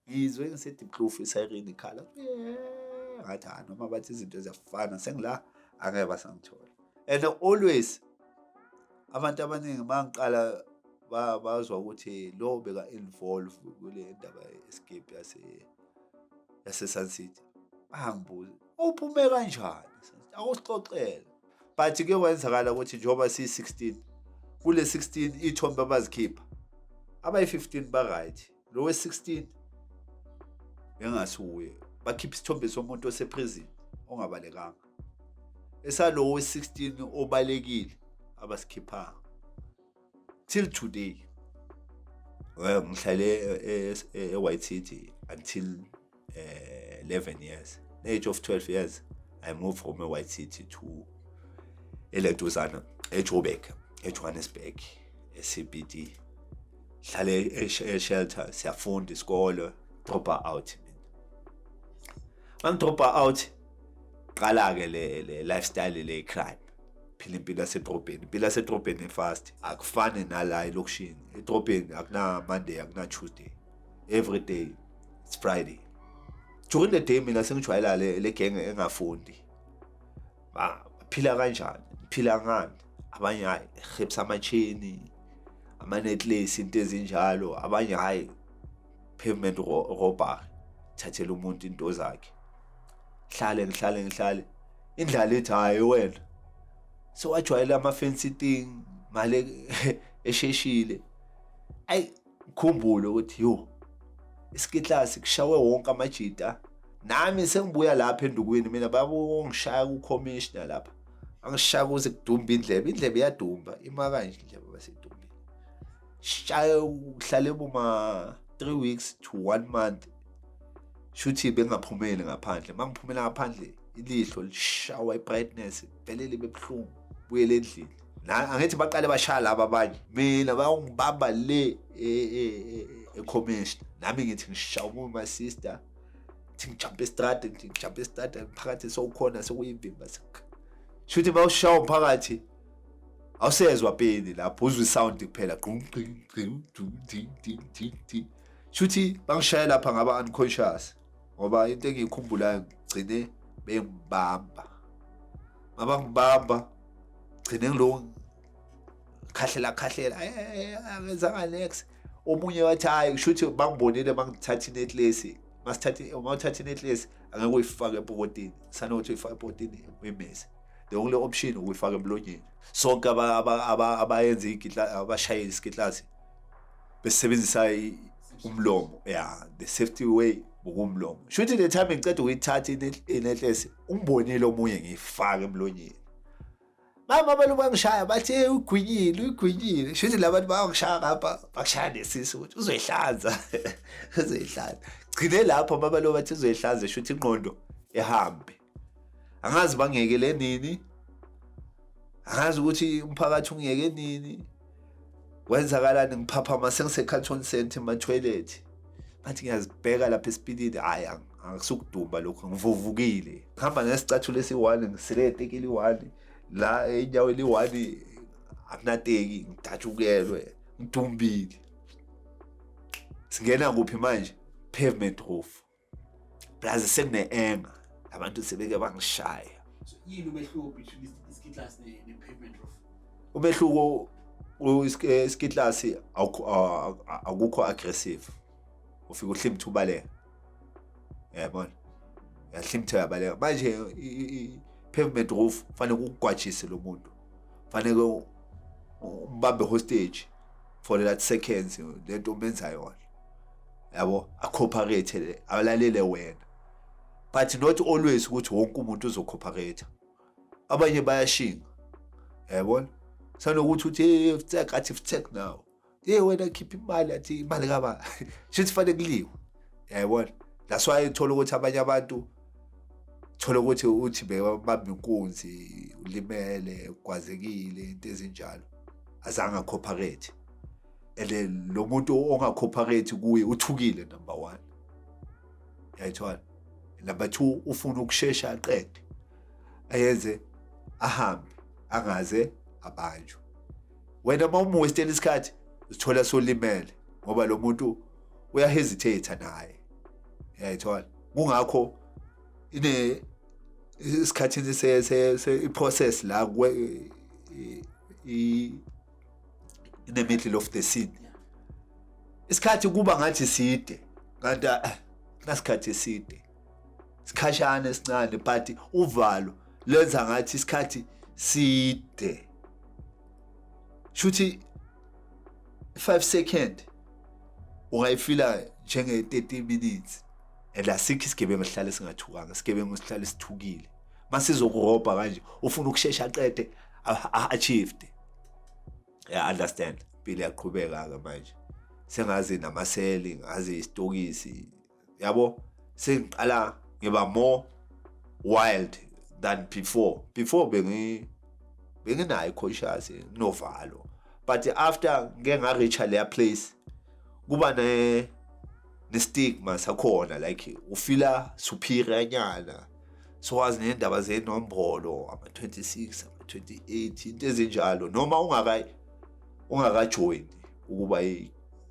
ngizwe ngisediplofu isiren ikhala ngathi noma bathi izinto ziyafana sengila angeke basangithola. And always abantu abaningi mangiqala bazwa ukuthi lo beka involve kule ndaba escape yase-Sun City, bangibuza uphume kanjani, akusixoxele. But ke kwenzakala ukuthi njengoba siyi-16 kule 16 ithombe abazikhipha abayi-15 ba-right, lo we-16 bengasuye bakhipha isithombe somuntu oseprison ongabalekanga, esalo we-16 obalekile abasikhiphanga till today. Ngihlale e-White City until 11 years. The age of 12 years, I moved from a White City to eLeduzana, eJoburg, eJohannesburg, eCBD. Hlale e-shelter, siyafunda isikole, dropa out mina. Mangidropa out, qala-ke le lifestyle le crime. Phila impilo yasedrobheni. Impilo yasedrobheni fast. Akufani nala elokishini. Edrobheni akuna Monday, akuna Tuesday. Every day it's Friday. During the day mina sengijwayela le gang engafundi. Phila kanjani? Phila ngani? Abanye hayi khipsa amachini, ama-necklace, into ezinjalo. Abanye hayi pavement robbery. Thathela umuntu into zakhe. Ngihlale. Indlala ethi hayi wena. So wajwayela ama-fancy thing, mali esheshile. Ayi ngikhumbule ukuthi yo iskitlasi kushawe wonke amajita. Nami sengibuya lapha endukwini mina babongishaya ku-commissioner lapha. Angishaya kuze kudumba indlebe. Indlebe iyadumba. Ima kanje indlebe basedumbile. Shaya uhlale boma 3 weeks to 1 month. Shuthi bengaphumeli ngaphandle. Mangiphumela ngaphandle ilihlo lishawa i-brightness vele libe buhlungu. Buyele endlini. Angithi baqale bashaya laba abanye. Mina bayongibamba le e-commission. Nami ngithi ngishawa uma sister. Thi ngijump estrada phakathi sokukhona sokuyivimba sekho. Shuthi bawushawa phakathi awusezwa peni lapho uzwe sound kuphela. Shuthi bangishaya lapha ngaba unconscious. Ngoba into engikhumbulayo ngigcine bengibamba. Mabangibamba gcine ngilo khahlela akenza next. Omunye wathi hayi shuthi bangibonile bangithatha i-necklace. Mawuthatha i-necklace angeke uyifake epokotini. Sanokuthi uyifake epokotini uyimese. The only option uyifake emlonyeni. Sonke abayenza abashayeli iskitlasi besebenzisa umlomo. Yeah, the safety way ukumlomo. Shuthi the time ngicede ukuyithatha i-necklace ungibonile omunye ngiyifaka emlonyeni. Mama balu bangishaya bathi ugwinyile. Shuthi labantu bangishaya ngapha bakushaya nesisi ukuthi uzoyihlanza. Uzoyihlanza. Gcine lapho mama lo bathi uzoyihlanza shuthi ingqondo ehambe. Angazi bangiyekele nini. Angazi ukuthi umphakathi ungiyeke nini. Wenzakalani ngiphaphama sengiseCarlton Center ema-toilet. Bathi ngiyazibheka lapha esipidini hayi angisukudumba lokho ngivuvukile. Ngihamba nesicathulo esi-1 ngisele etekile i-1 la enyaweni i-1 akunateki ngidatshukelwe ngidumbile. Singena kuphi manje? Pavement roof. Plaza sekune-enga. Abantu sebeke bangishaya. So yini umehluko between iskitlasi ne-pavement roof? Umehluko iskitlasi akukho aggressive. Ufika uhlimtha ubaleka. Yabona? Uyahlimtha uyabaleka. Manje i-pavement roof fanele ukugwajise lo muntu. Fanele umbambe hostage for that seconds lento umenza yona. Yabo acooperate abalalele wena. But not always ukuthi wonke umuntu uzocooperate. Abanye bayashinga. Yabona? Sanokuthi uthi active now. Wena khipha imali athi imali kaba. Shithi fanele kuliwe. Yabona? That's why uthola ukuthi abanye abantu thola ukuthi uthi bebamba inkunzi ulimele kwazekile into ezinjalo azange cooperate. Lo muntu ongacooperate kuye uthukile number 1. Yayithola. Number 2 ufuna ukushesha aqede. Ayenze ahambe angaze abanjwe. Wena mawumwestela isikhathi uthola solimele ngoba lo muntu uyahesitate naye. yayithola kungakho isikhathini se process la in the middle of the scene isikhathi kuba ngathi side kanti nasikhathi eside isikhashana esincane but uvalo lenza ngathi isikhathi side shuthi 5 second ungayifila njenge 30 minutes and asikho isigebengu esihlale singathukanga isigebengu esihlale sithukile masizokurobha kanje ufuna ukushesha aqede achieved yeah understand impilo yaqhubeka ke manje sengazi namaseli ngazi istokisi yabo sengiqala ngiba more wild than before benginayo conscious novalo but after ngeke ngareacha leya place kuba ne stigma sakhona like ufila superior nyana so wazi nendaba zenombolo ama 26 ama 28 into ezinjalo noma ungaka join ukuba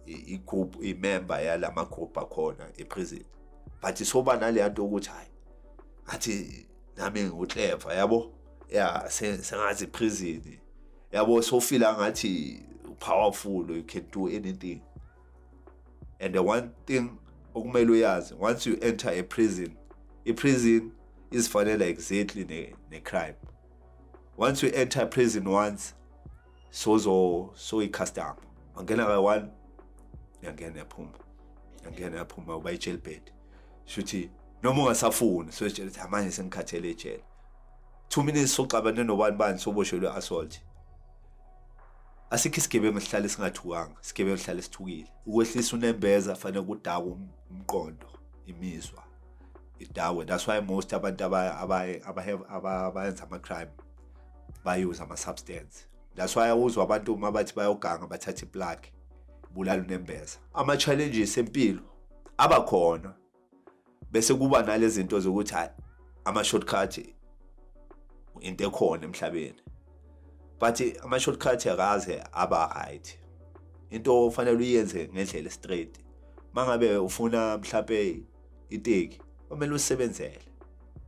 igroup imember yalama group akhona eprison but soba nale nto ukuthi hayi athi nami ngiclever yabo yeah sengazi prison yabo so feel ngathi powerful you can do anything. And the one thing okumele uyazi once you enter a prison is fanele exactly ne crime. Once you enter prison once so i-custom angena ka1 yangena yaphuma uba i-jail bed shuthi noma ungasafuni so itshela manje sengikhathele ejele 2 minutes soxabane nobani soboshelwe assault asikho isigebengu esihlale singathuwanga isigebengu esihlale sithukile ukwehlisa unembeza fanele kudakwe umqondo imizwa idakwe. That's why most abantu abayenza ama-crime bayuse ama-substance. That's why uzwa abantu uma bathi bayoganga bathatha iplug bulala unembeza. Ama-challenges empilo abakhona bese kuba nalezi zinto zokuthi ama-shortcut into ekhona emhlabeni. But ama-shortcut akaze aba right. Into ofanele uyenze ngendlela straight. Mangabe ufuna mhlape iteki, kumele usebenzele.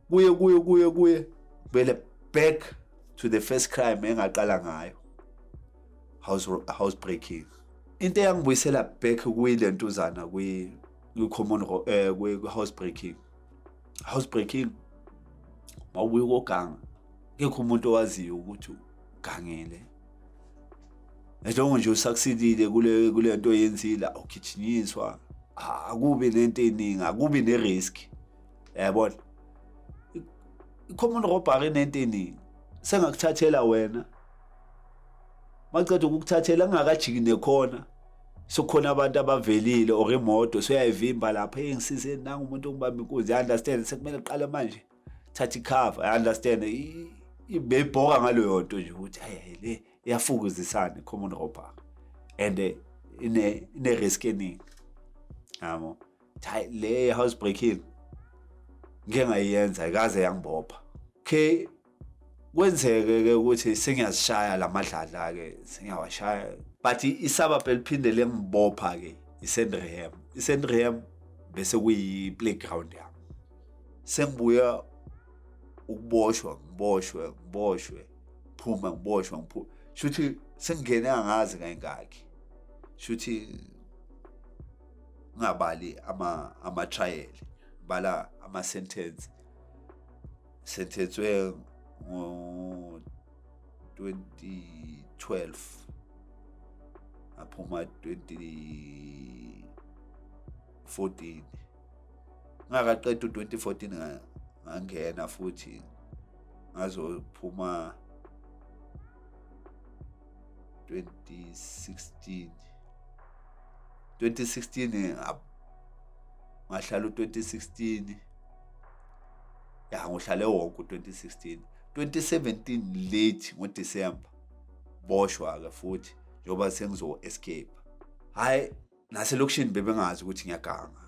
Kuye vele back to the first crime engaqala ngayo. Housebreaking. Into eyangibuyisela back kuyile ntuzana common housebreaking. Housebreaking mawubuye ukoganga. Ngekho umuntu owaziyo ukuthi gangele njengoba nje usucceedile kule nto yenzile ukhijinyiswa akubi nento eningi akubi nerisk yabona i-common robbery nento eningi sengakuthathela wena maqeda ukukuthathela ngakajiki nekhona sokhona abantu abavelile or imoto soyayivimba lapha engisize nanga umuntu ongibamba inkunzi. I understand sekumele uqale manje thatha icover. I understand ibebhoka ngaloyo nto nje ukuthi hayi le iyafukuzisana common robbery and ine risk eningi yabo hayi le housebreaking ngeke ngayenza akaze yangibopha. Okay kwenzeke ke ukuthi sengiyazishaya lamadlala ke sengiyawashaya but isabaphe liphinde lengibopha ke iSandringham bese kuyi playground yami sengibuya ukuboshwa ngiboshwe phuma ngiboshwa shuthi sengene angazi kangaki shuthi ngabali ama trial bala ama sentence we ngo 2012 aphuma 2014 ngakaqeda 2014 ngangena futhi ngazophuma 2016 ngahlala 2016 ngohlale wonke 2016 2017 late ngoDecember boshwa ke futhi njoba sengizo escape. Hayi naselokishini bebengazi ukuthi ngiyaganga.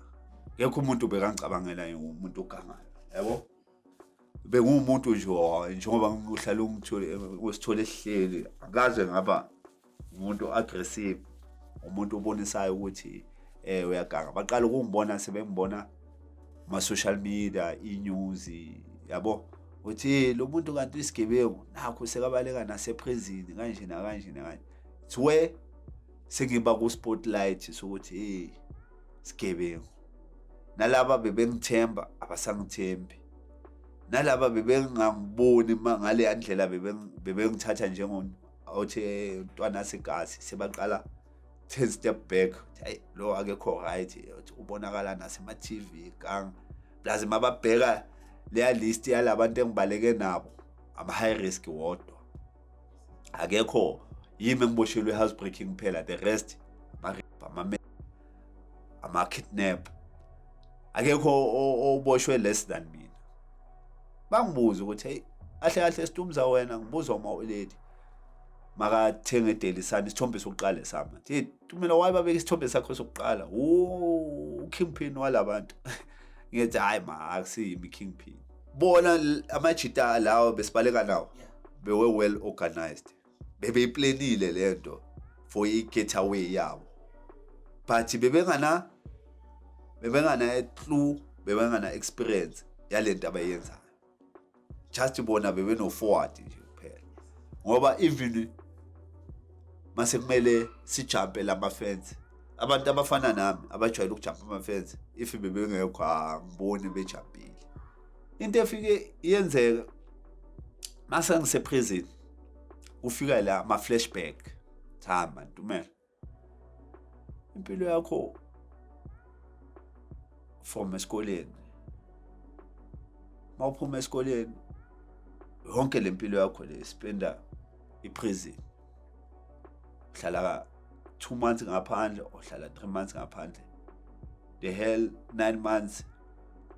Ngekho umuntu bekangicabangela umuntu ogangayo yabo. Bengumuntu nje njengoba ngihlala usithole esihleli akaze ngaba umuntu aggressive umuntu obonisayo ukuthi uyaganga. Baqala ukungibona sebengibona ama-social media, i-news, yabo, uthi lo muntu kanti isigebengu nakho sekabaleka naseprison kanje nakanje nakanje. It's where sengiba ku-spotlight sokuthi isigebengu. Nalaba bebengithemba abasangithembi. Nalaba bebengangiboni ngale ndlela bebengithatha othi umntwana segasi sebaqala 10 step back. Hayi lo akekho right, ubonakala nasema-TV gang. Plus mababheka leya list yalabantu engibaleke nabo ama-high risk wodwa. Akekho yimi engiboshelwe housebreaking kuphela, the rest ama-kidnap. Akekho oboshwe less than mina. Bangibuza ukuthi hey kahle situmza wena, ngibuza uma-lady makathenge eDaily Sun isithombe sokuqala sami. Hey Tumela, why babeka isithombe sakho sokuqala? Kingpin walabantu. Ngithi hayi akusiyimi kingpin. Bona amajita lawo besibaleka nawo bewe well organized. Bebeyiplanile lento for i-getaway yabo. But bebengana clue, bebengana experience yalento abayenzayo. Just bona bebeno forward nje kuphela. Ngoba even mase kumele sijumpe lama-fence, abantu abafana nami abajwayele ukujumpa ama-fence, if bebengekho angiboni bejumpile. Into efike iyenzeka mase ngiseprison, ufika la ama-flashback. Thamba Ntumela, impilo yakho from esikoleni, mawuphuma esikoleni yonke lempilo yakho le spenda iprison. Uhlala 2 months ngaphandle, uhlala 3 months ngaphandle. The hell 9 months,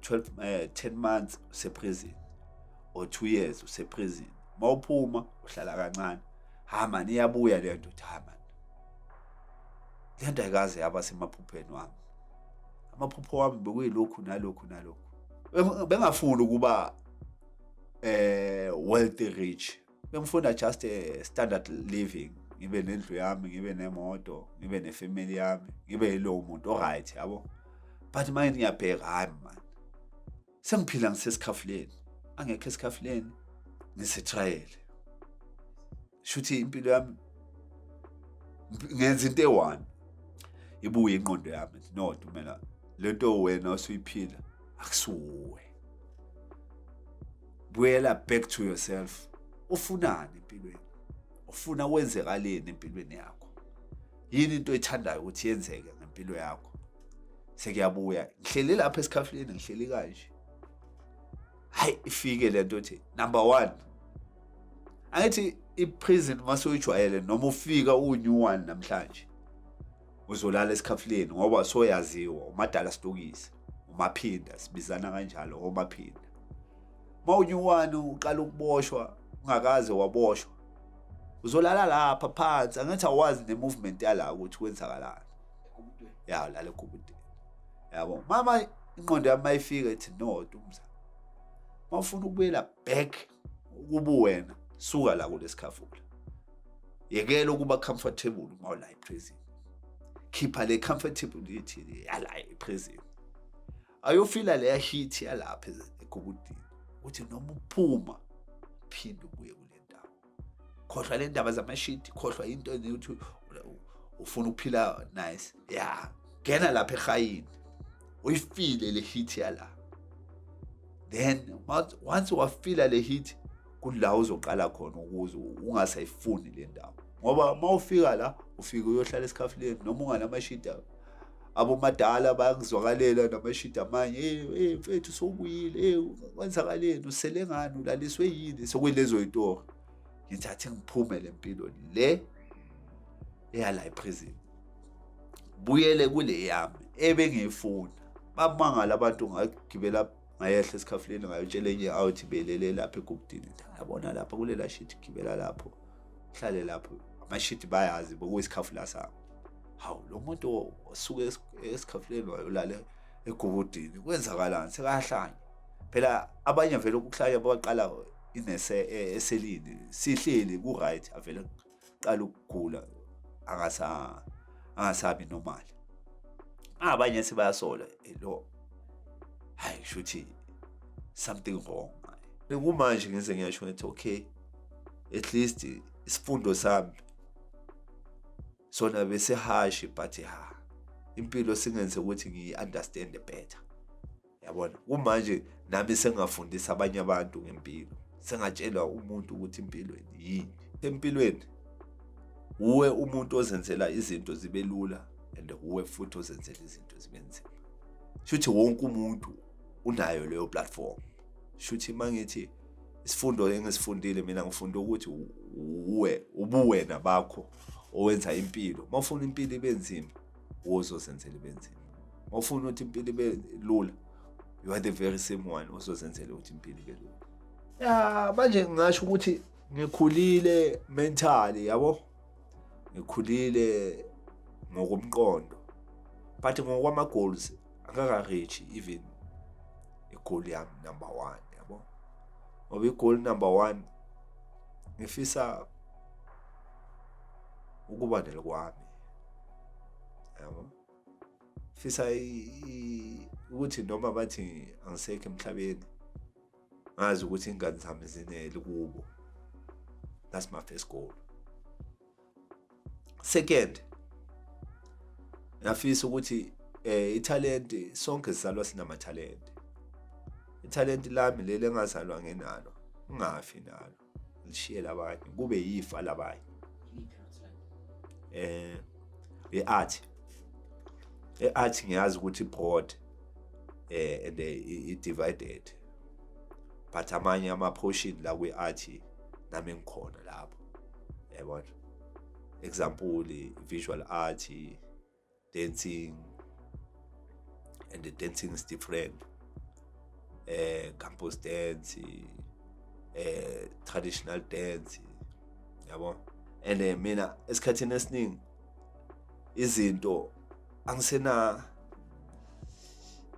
10 months useprison, or 2 years useprison. Mawuphuma uhlala kancane. Man iyabuya lento, man. Lento ayikaze yaba semaphupheni wami. Amaphupho wami bekuyilokhu nalokhu. Bengafuni ukuba wealthy rich. Bengifuna just a standard living. Ngibe nendlu yami, ngibe nemoto, ngibe nefamily yami, ngibe yilo muntu oright, yabo. But manje ngiyabheka, hayi man. Sengiphila ngisesikhahleni. Angekho esikhafuleni, ngisetrial. Shuthi impilo yami ngenza into e1. Ibuye ingqondo yami, no Tumela, lento wena usuyiphila akusuwe. Buyela back to yourself. Ufunani empilweni? Ufuna wenzekaleni empilweni yakho? Yini into ethandayo ukuthi yenzeke ngempilo yakho? Sekuyabuya, ngihleli lapha esikhafuleni, ngihleli kanje. Hayi ifike lento ethi number 1. Angithi iprison masuyijwayele noma ufika new one namhlanje, uzolala esikhafuleni ngoba soyaziwa umadala stokisi, umaphinda sibizana kanjalo omaphinda. New one uqala ukuboshwa ungakaze waboshwa, uzolala lapha phansi. Angithi awazi ne-movement yala ukuthi kwenzakalani. Ya lala ekubudeni. Yabo mama ingqondo yami mayifika ethi no Tumza, mawufuna ukubuyela back ukuba wena, suka la kulesikhafula. Yekela ukuba comfortable mawula eprison. Khipha le comfortability yala eprison. Ayofila le heat yalapha ekubudeni. Uthi noma uphuma phinda ubuye kule ndawo. Khohlwa le ndaba zamashiti, khohlwa into ukuthi ufuna ukuphila nice. Yeah, ngena lapha ekhayini. Uyifile le heat yala. Then once wafila le heat, kula uzoqala khona ukuze ungasayifuni le ndawo. Ngoba mawufika la, ufika uyohlala esikhafuleni noma unganamashida. Abomadala bayakuzwakalela namashida amanye, mfethu sobuyile, kwenzakaleni, uselengani, ulaliswe yini, sokwelezo itori. Ngithathe ngiphume lempilo le eyala eprison. Buyele kule yami ebengiyifuna. Bamangala abantu ngagibela ngayehla esikhafuleni ngayotshela enye out belele lapha ekubudini. Yabona lapha kulela shit gibela lapho. Hlale lapho. Amashit bayazi bokuyikhafula sami. Hawu lo muntu osuke esikhafuleni wayolala egubudini kwenzakalani sekahlanye. Phela abanye vele ukuhlanya baqala eselini sihleli ku right avele qala ukugula angasabi normal. Abanye sebayasola lo. Hayi shuthi something wrong. Kumanje ngize ngiyasho ukuthi okay, at least isifundo sami sona bese harsh, but impilo singenze ukuthi ngi-understand better. Yabona, kumanje nami sengafundisa abanye abantu ngempilo, sengatshela umuntu ukuthi impilo yini. Empilweni uwe umuntu ozenzela izinto zibe lula, and uwe futhi ozenzela izinto zibe nzima. Shuthi wonke umuntu unayo leyo platform. Shuthi mangithi isifundo engisifundile mina, ngifunda ukuthi ubuwena bakho owenza impilo. Mawufuna impilo ibe nzima, uzozenzela ibe nzima. Mawufuna ukuthi impilo ibe lula, you are the very same one ozozenzela ukuthi impilo ibe lula. Manje ngisho ukuthi ngikhulile mentally, yabo. Ngikhulile ngokomqondo, but ngokwama goals angaka reach even goal yami number 1, yabo. Ngoba goal number 1 ngifisa ukuba nelikwami, yabo. Ngifisa ukuthi noma bathi angisekho emhlabeni, ngazi ukuthi ingane zami zinele kubo. That's my first goal. Second, ngiyafisa ukuthi italent, sonke sizalwa sinama talent. Italent lami leli engazalwa ngenalo, ungafi nalo, lishiye labanye, kube yifa labanye. I-art ngiyazi ukuthi broad and i-divided, but amanye ama-portion la kwi-art nami ngikhona lapho, yabona. Example, visual art, dancing, and the dancing is different. Campus dance, traditional dance, yabo. And mina esikhathini esiningi izinto angisena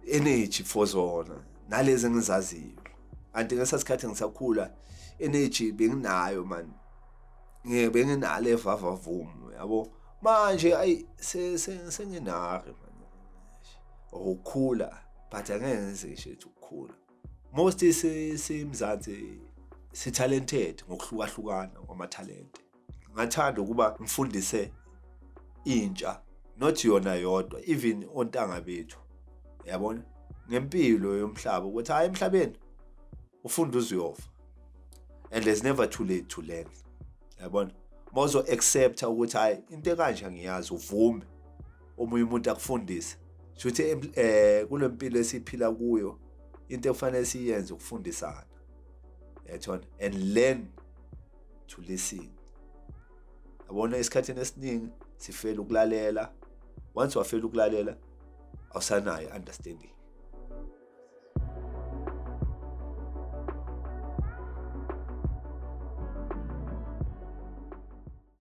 energy for zona, nalezi engizaziyo. Anti ngesasikhathi ngisakhula energy benginayo man. Benginale evavavumo, yabo. Manje ayi senginare man. Ukukhula, but angeke ngisho ukukhula. Most simzansi si talented ngokuhlukahlukana kwama talent. Ngathanda ukuba ngifundise intsha, not yona yodwa, even ontanga bethu, yabona, ngempilo yomhlaba ukuthi hayi emhlabeni ufunda uziyofa, and there's never too late to learn, yabona. Mawuzo accepta ukuthi hayi into ekanje ngiyazi, uvume omunye umuntu akufundise. Shuthi kulempilo esiphila kuyo into efanele siyenze ukufundisana, yabona, and learn to listen. Yabona, isikhathini esiningi sifela ukulalela. Once wafela ukulalela, awusanayo understanding.